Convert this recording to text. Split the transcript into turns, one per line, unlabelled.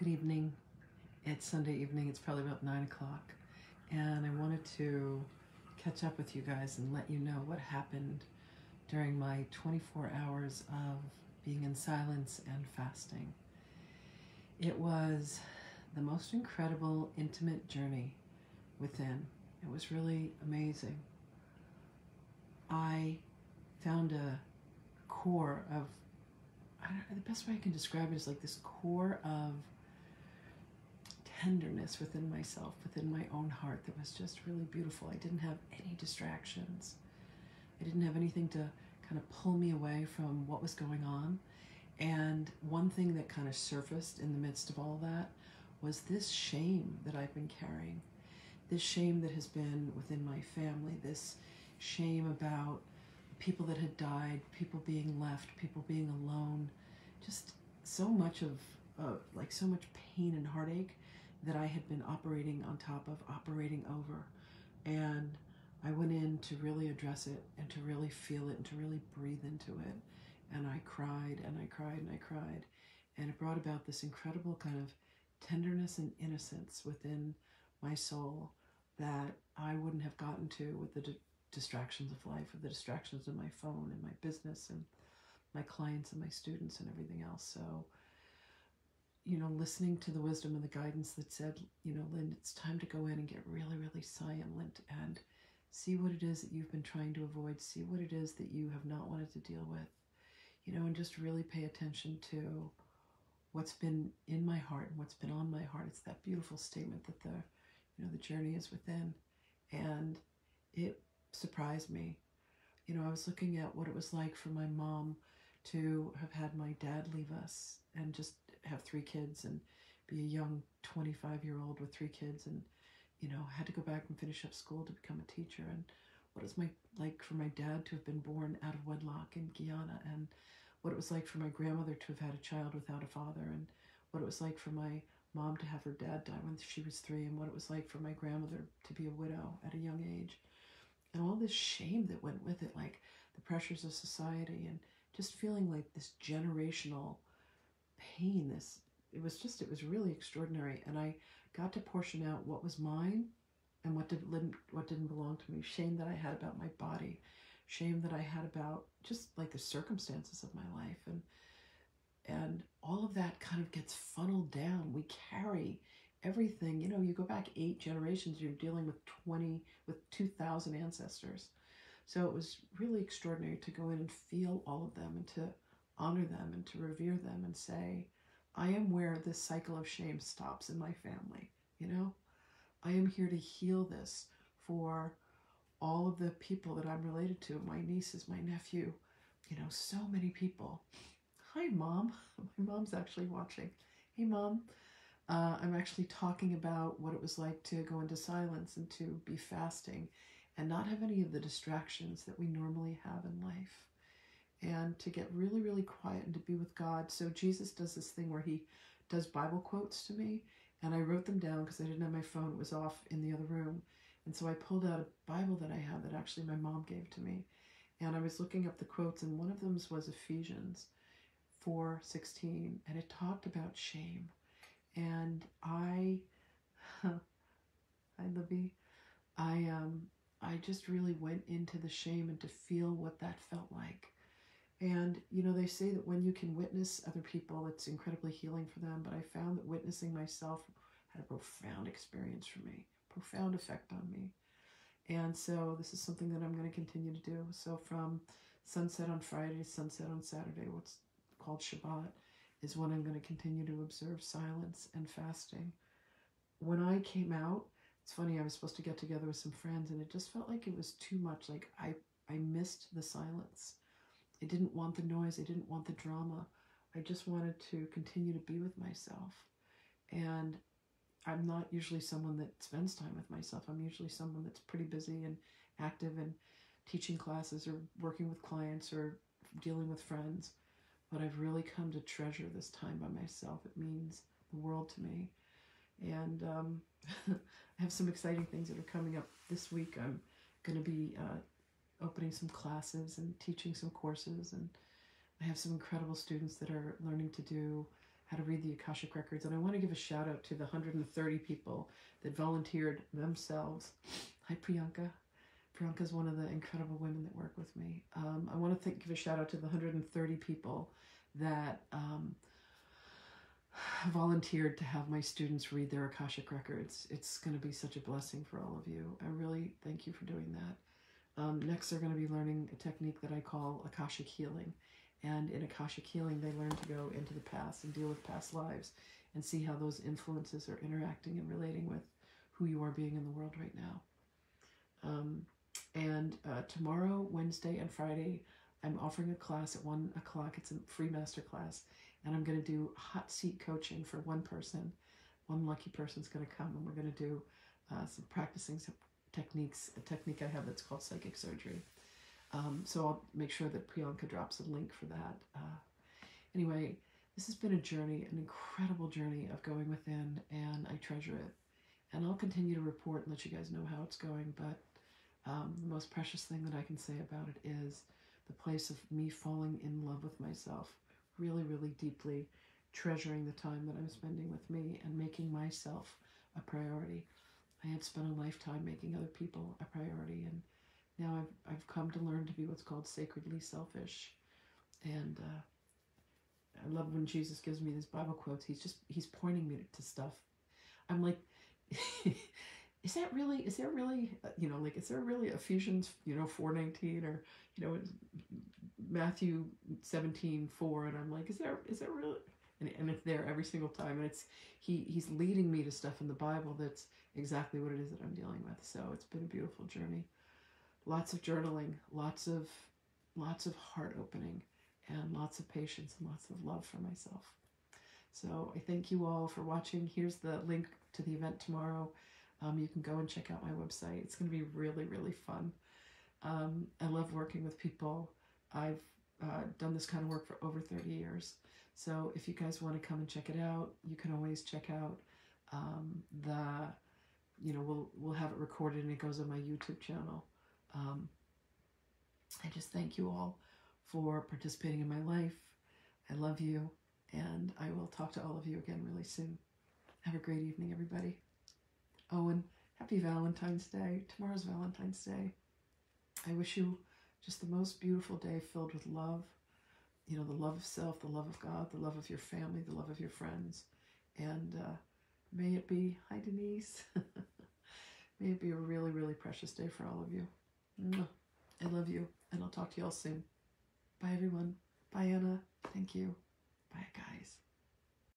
Good evening. It's Sunday evening. It's probably about 9 o'clock. And I wanted to catch up with you guys and let you know what happened during my 24 hours of being in silence and fasting. It was the most incredible, intimate journey within. It was really amazing. I found a core of, the best way I can describe it is like this core of tenderness within myself, within my own heart, that was just really beautiful. I didn't have any distractions. I didn't have anything to kind of pull me away from what was going on. And one thing that kind of surfaced in the midst of all that was this shame that I've been carrying. This shame that has been within my family, this shame about people that had died, people being left, people being alone, just so much of so much pain and heartache that I had been operating on top of, operating over. And I went in to really address it and to really feel it and to really breathe into it. And I cried and I cried and I cried. And it brought about this incredible kind of tenderness and innocence within my soul that I wouldn't have gotten to with the distractions of life, with the distractions of my phone and my business and my clients and my students and everything else. So, listening to the wisdom and the guidance that said, Lynn, it's time to go in and get really, really silent and see what it is that you've been trying to avoid, see what it is that you have not wanted to deal with, and just really pay attention to what's been in my heart and what's been on my heart. It's that beautiful statement that the journey is within. And it surprised me. I was looking at what it was like for my mom to have had my dad leave us and just have 3 kids and be a young 25-year-old with 3 kids and, had to go back and finish up school to become a teacher. And what it was like for my dad to have been born out of wedlock in Guyana, and what it was like for my grandmother to have had a child without a father, and what it was like for my mom to have her dad die when she was 3, and what it was like for my grandmother to be a widow at a young age. And all this shame that went with it, like the pressures of society and just feeling like this generational pain. It was really extraordinary. And I got to portion out what was mine and what didn't belong to me. Shame that I had about my body, shame that I had about just like the circumstances of my life, and all of that kind of gets funneled down. We carry everything. You go back 8 generations, you're dealing with 2,000 ancestors. So it was really extraordinary to go in and feel all of them and to honor them and to revere them and say, I am where this cycle of shame stops in my family. I am here to heal this for all of the people that I'm related to, my nieces, my nephew, so many people. Hi, Mom. My mom's actually watching. Hey, Mom. I'm actually talking about what it was like to go into silence and to be fasting and not have any of the distractions that we normally have in life, and to get really, really quiet and to be with God. So Jesus does this thing where he does Bible quotes to me, and I wrote them down because I didn't have my phone. It was off in the other room. And so I pulled out a Bible that I have that actually my mom gave to me. And I was looking up the quotes, and one of them was Ephesians 4:16, and it talked about shame. And I Libby, I just really went into the shame and to feel what that felt like. And, they say that when you can witness other people, it's incredibly healing for them. But I found that witnessing myself had a profound experience for me, profound effect on me. And so this is something that I'm going to continue to do. So from sunset on Friday to sunset on Saturday, what's called Shabbat, is when I'm going to continue to observe silence and fasting. When I came out, it's funny, I was supposed to get together with some friends, and it just felt like it was too much. Like I missed the silence. I didn't want the noise. I didn't want the drama. I just wanted to continue to be with myself. And I'm not usually someone that spends time with myself. I'm usually someone that's pretty busy and active and teaching classes or working with clients or dealing with friends. But I've really come to treasure this time by myself. It means the world to me. And I have some exciting things that are coming up this week. I'm going to be opening some classes and teaching some courses, and I have some incredible students that are learning to do how to read the Akashic Records. And I want to give a shout out to the 130 people that volunteered themselves. Hi, Priyanka. Priyanka is one of the incredible women that work with me. I want to give a shout out to the 130 people that volunteered to have my students read their Akashic Records. It's going to be such a blessing for all of you. I really thank you for doing that. Next, they're going to be learning a technique that I call Akashic Healing. And in Akashic Healing, they learn to go into the past and deal with past lives and see how those influences are interacting and relating with who you are being in the world right now. And tomorrow, Wednesday, and Friday, I'm offering a class at 1 o'clock. It's a free master class. And I'm going to do hot seat coaching for one person. One lucky person's going to come, and we're going to do some techniques, a technique I have that's called psychic surgery. So I'll make sure that Priyanka drops a link for that. Anyway, this has been a journey, an incredible journey of going within, and I treasure it. And I'll continue to report and let you guys know how it's going, but the most precious thing that I can say about it is the place of me falling in love with myself, really, really deeply treasuring the time that I'm spending with me and making myself a priority. I had spent a lifetime making other people a priority, and now I've come to learn to be what's called sacredly selfish. And I love when Jesus gives me these Bible quotes. He's pointing me to stuff. I'm like, is there really, like, is there really Ephesians, 4:19, or, Matthew 17:4, and I'm like, is there really? And it's there every single time, and he's leading me to stuff in the Bible that's exactly what it is that I'm dealing with. So it's been a beautiful journey. Lots of journaling, lots of heart opening, and lots of patience and lots of love for myself. So I thank you all for watching. Here's the link to the event tomorrow. You can go and check out my website. It's going to be really, really fun. I love working with people. I've done this kind of work for over 30 years. So if you guys want to come and check it out, you can always check out we'll have it recorded and it goes on my YouTube channel. I just thank you all for participating in my life. I love you, and I will talk to all of you again really soon. Have a great evening, everybody. Oh, and happy Valentine's Day. Tomorrow's Valentine's Day. I wish you just the most beautiful day filled with love. The love of self, the love of God, the love of your family, the love of your friends. And may it be, hi Denise, may it be a really, really precious day for all of you. I love you, and I'll talk to you all soon. Bye, everyone. Bye, Anna. Thank you. Bye, guys.